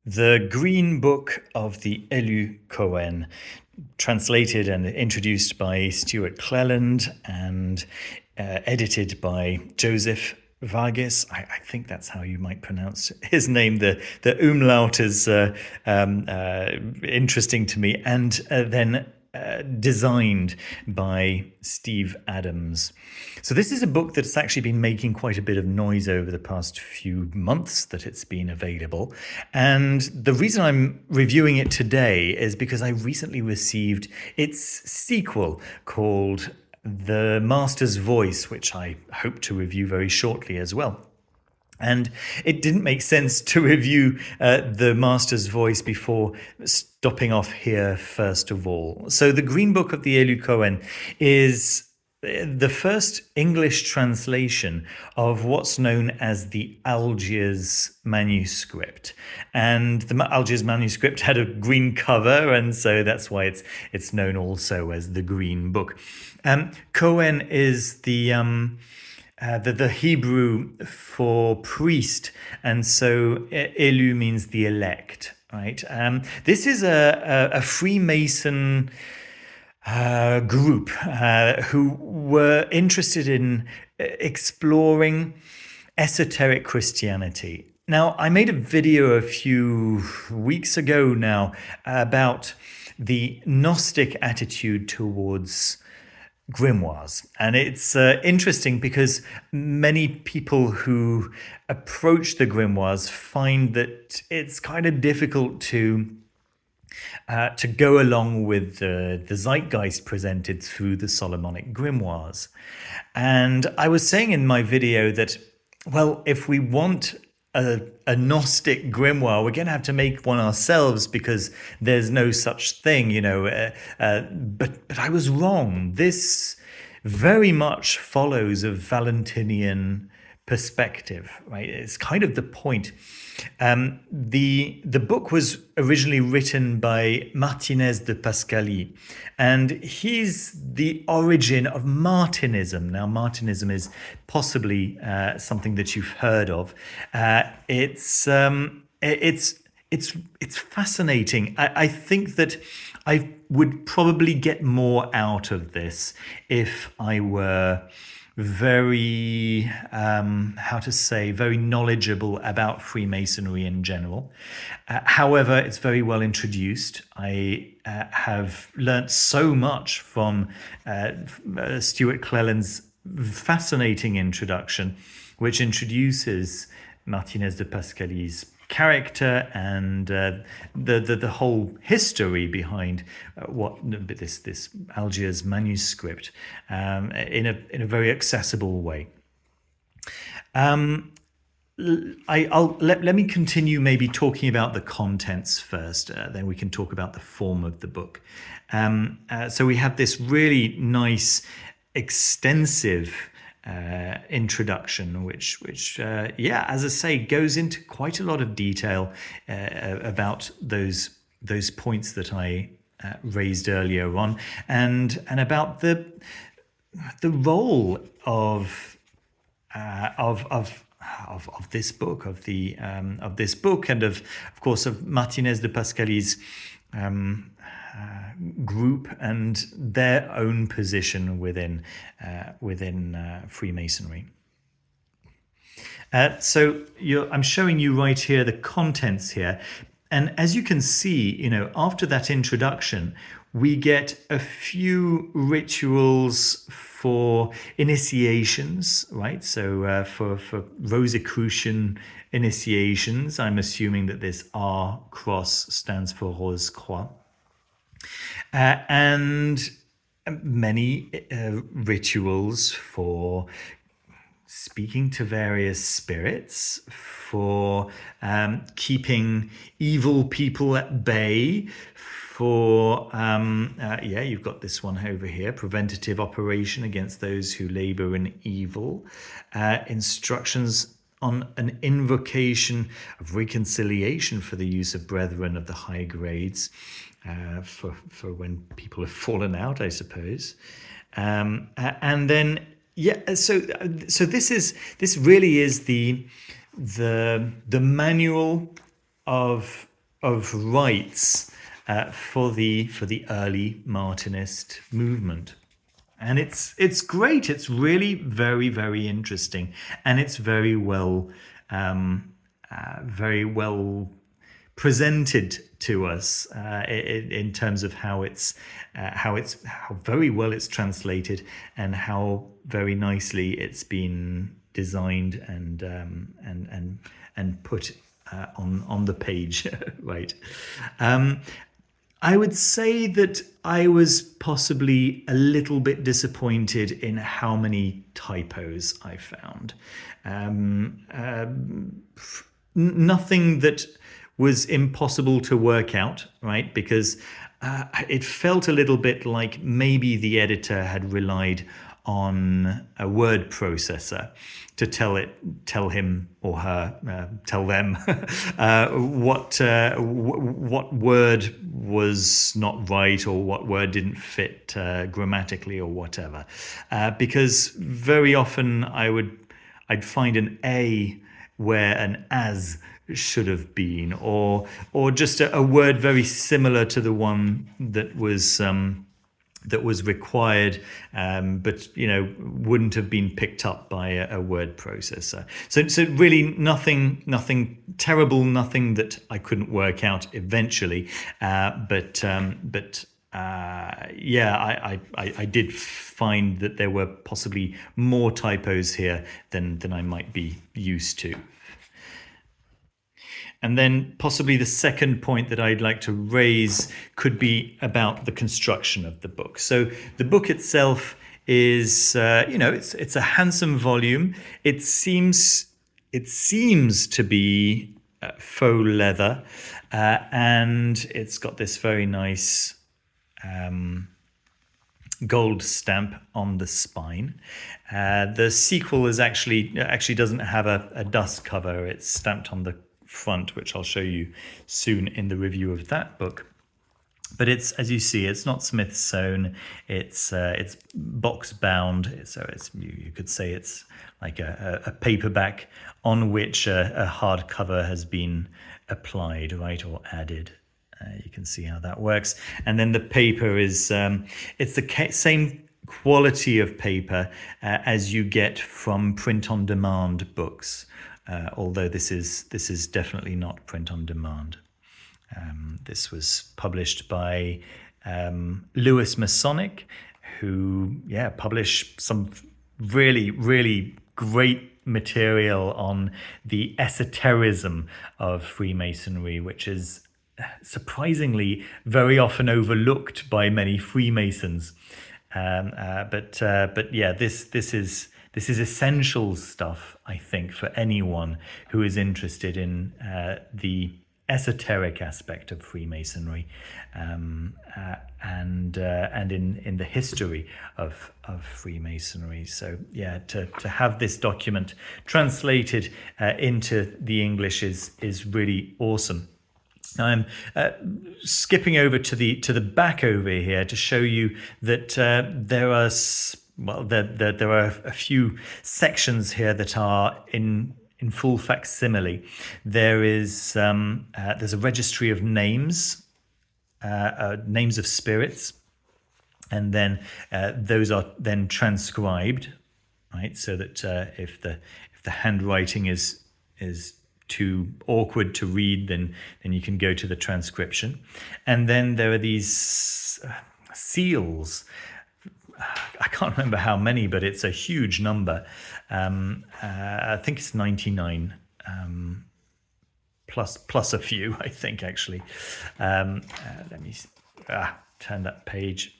The Green Book of the Élus Coëns, translated and introduced by Stewart Clelland and edited by Joseph Vargas. I think that's how you might pronounce his name. The umlaut is interesting to me. And then designed by Steve Adams. So this is a book that's actually been making quite a bit of noise over the past few months that it's been available. And the reason I'm reviewing it today is because I recently received its sequel called The Master's Voice, which I hope to review very shortly as well. And it didn't make sense to review The Master's Voice before stopping off here first of all. So the Green Book of the Élus Coëns is the first English translation of what's known as the Algers manuscript. And the Algers manuscript had a green cover, and so that's why it's known also as the Green Book. Cohen is the Hebrew for priest, and so Élu means the elect, right? This is a Freemason group who were interested in exploring esoteric Christianity. Now, I made a video a few weeks ago now about the Gnostic attitude towards grimoires. And it's interesting because many people who approach the grimoires find that it's kind of difficult to go along with the zeitgeist presented through the Solomonic grimoires. And I was saying in my video that, well, if we want a Gnostic grimoire, we're going to have to make one ourselves because there's no such thing, but I was wrong. This very much follows a Valentinian perspective, right? It's kind of the point. The book was originally written by Martinez de Pasqualy, and he's the origin of Martinism. Now, Martinism is possibly something that you've heard of. It's fascinating. I think that I would probably get more out of this if I were very very knowledgeable about Freemasonry in general. However, it's very well introduced. I have learnt so much from Stewart Clelland's fascinating introduction, which introduces Martinez de Pasqualy's character and the whole history behind what this Algers manuscript in a very accessible way. Let me continue maybe talking about the contents first, then we can talk about the form of the book. So we have this really nice, extensive introduction, which as I say, goes into quite a lot of detail about those points that I raised earlier on, and about the role of this book, of this book, and of course of Martinez de Pasqualy's group and their own position within Freemasonry. So I'm showing you right here the contents here, and as you can see, after that introduction, we get a few rituals for initiations, right? So for Rosicrucian initiations, I'm assuming that this R cross stands for Rose Croix. And many rituals for speaking to various spirits, for keeping evil people at bay, for, you've got this one over here, preventative operation against those who labor in evil, instructions on an invocation of reconciliation for the use of brethren of the high grades, for when people have fallen out, I suppose. And then, so this really is the manual of rites for the early Martinist movement. And it's great. It's really very, very interesting, and it's very well presented to us in terms of how very well it's translated, and how very nicely it's been designed and put on the page, right? I would say that I was possibly a little bit disappointed in how many typos I found. Nothing that was impossible to work out, right? Because it felt a little bit like maybe the editor had relied on a word processor to tell him or her, tell them what word was not right, or what word didn't fit grammatically or whatever. Because very often I'd find an A where an as should have been, or just a word very similar to the one that was required, but wouldn't have been picked up by a word processor. So really nothing terrible, nothing that I couldn't work out eventually. I did find that there were possibly more typos here than I might be used to. And then possibly the second point that I'd like to raise could be about the construction of the book. So the book itself is, it's a handsome volume. It seems to be faux leather, and it's got this very nice gold stamp on the spine. The sequel is actually doesn't have a dust cover. It's stamped on the front, which I'll show you soon in the review of that book. But it's, as you see, it's not Smith sewn. It's box bound, so you could say it's like a paperback on which a hardcover has been applied, right, or added. You can see how that works. And then the paper is it's the same quality of paper as you get from print-on-demand books. Although this is definitely not print on demand. This was published by Lewis Masonic, who published some really, really great material on the esotericism of Freemasonry, which is surprisingly very often overlooked by many Freemasons. This is essential stuff, I think, for anyone who is interested in the esoteric aspect of Freemasonry, and in the history of Freemasonry. So to have this document translated into the English is really awesome. Now I'm skipping over to the back over here to show you that there are a few sections here that are in full facsimile. There's a registry of names, names of spirits, and then those are then transcribed, right? So that if the handwriting is too awkward to read, then you can go to the transcription. And then there are these seals. I can't remember how many, but it's a huge number. I think it's 99 plus a few, I think, actually. Let me turn that page.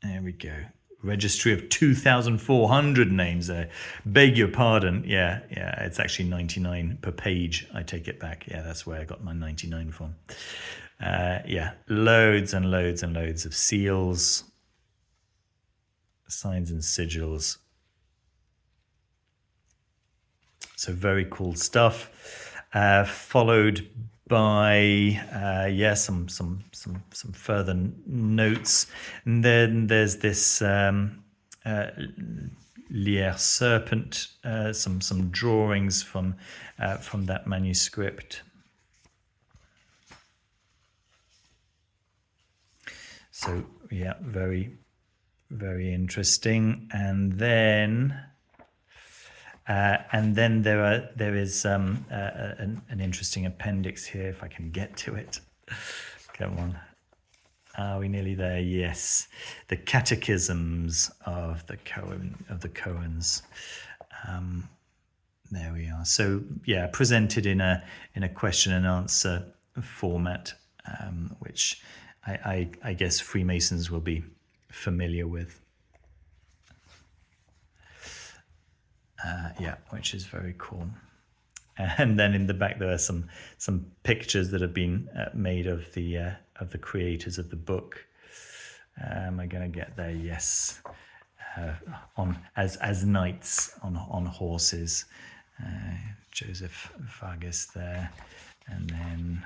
There we go. Registry of 2,400 names. Beg your pardon. Yeah, it's actually 99 per page. I take it back. Yeah, that's where I got my 99 from. Loads and loads and loads of seals, signs and sigils. So very cool stuff. Followed by some further notes, and then there's this Lier serpent, some drawings from that manuscript. So yeah, very, very interesting. And then there is an interesting appendix here, if I can get to it. Come on. Are we nearly there? Yes. The catechisms of the Coëns. There we are. So yeah, presented in a question and answer format, which I guess Freemasons will be familiar with. Yeah, which is very cool. And then in the back there are some pictures that have been made of the creators of the book. Am I going to get there? Yes. On as knights on horses. Joseph Vargas there, and then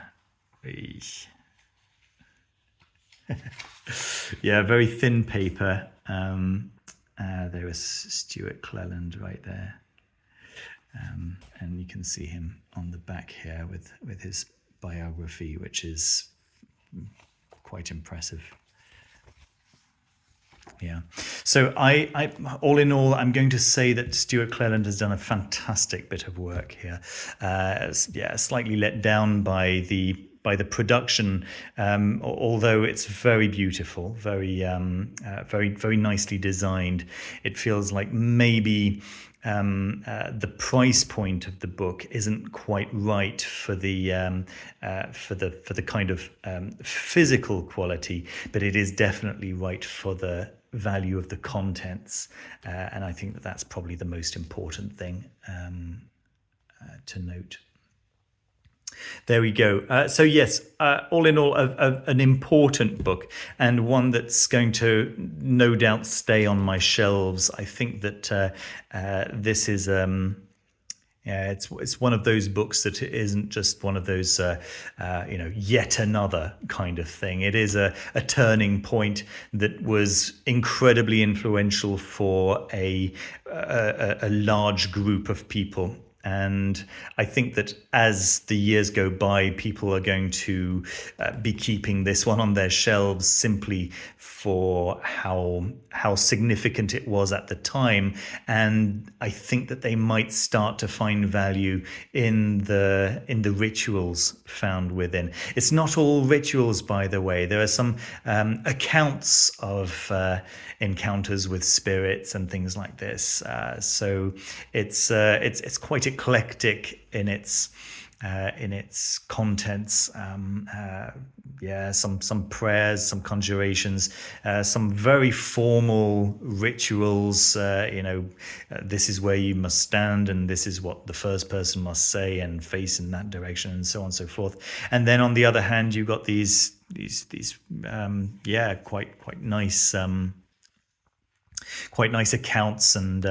yeah, very thin paper. There was Stewart Clelland right there, and you can see him on the back here with his biography, which is quite impressive. Yeah. So I all in all, I'm going to say that Stewart Clelland has done a fantastic bit of work here. Yeah, slightly let down by the production, although it's very beautiful, very nicely designed. It feels like maybe the price point of the book isn't quite right for the kind of physical quality, but it is definitely right for the value of the contents, and I think that that's probably the most important thing to note. There we go. So yes, all in all, an important book, and one that's going to no doubt stay on my shelves. I think that this is yeah, it's one of those books that isn't just one of those yet another kind of thing. It is a turning point that was incredibly influential for a large group of people. And I think that as the years go by, people are going to be keeping this one on their shelves simply for how significant it was at the time. And I think that they might start to find value in the rituals found within. It's not all rituals, by the way. There are some accounts of encounters with spirits and things like this. So it's quite eclectic in its contents. Yeah, some prayers, some conjurations, some very formal rituals. This is where you must stand, and this is what the first person must say and face in that direction, and so on and so forth. And then on the other hand, you've got these quite nice. Quite nice accounts, and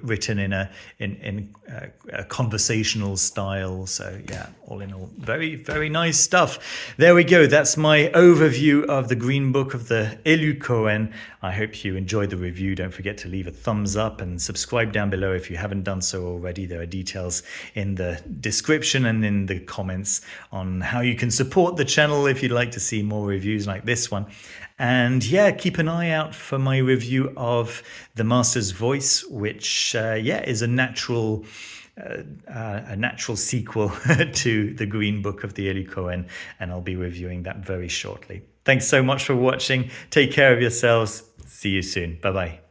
written in a conversational style. So yeah, all in all, very, very nice stuff. There we go. That's my overview of the Green Book of the Élus Coëns. I hope you enjoyed the review. Don't forget to leave a thumbs up and subscribe down below if you haven't done so already. There are details in the description and in the comments on how you can support the channel if you'd like to see more reviews like this one. And yeah, keep an eye out for my review of The Master's Voice, which is a natural sequel to the Green Book of the Élus Coëns, and I'll be reviewing that very shortly. Thanks so much for watching. Take care of yourselves. See you soon. Bye-bye.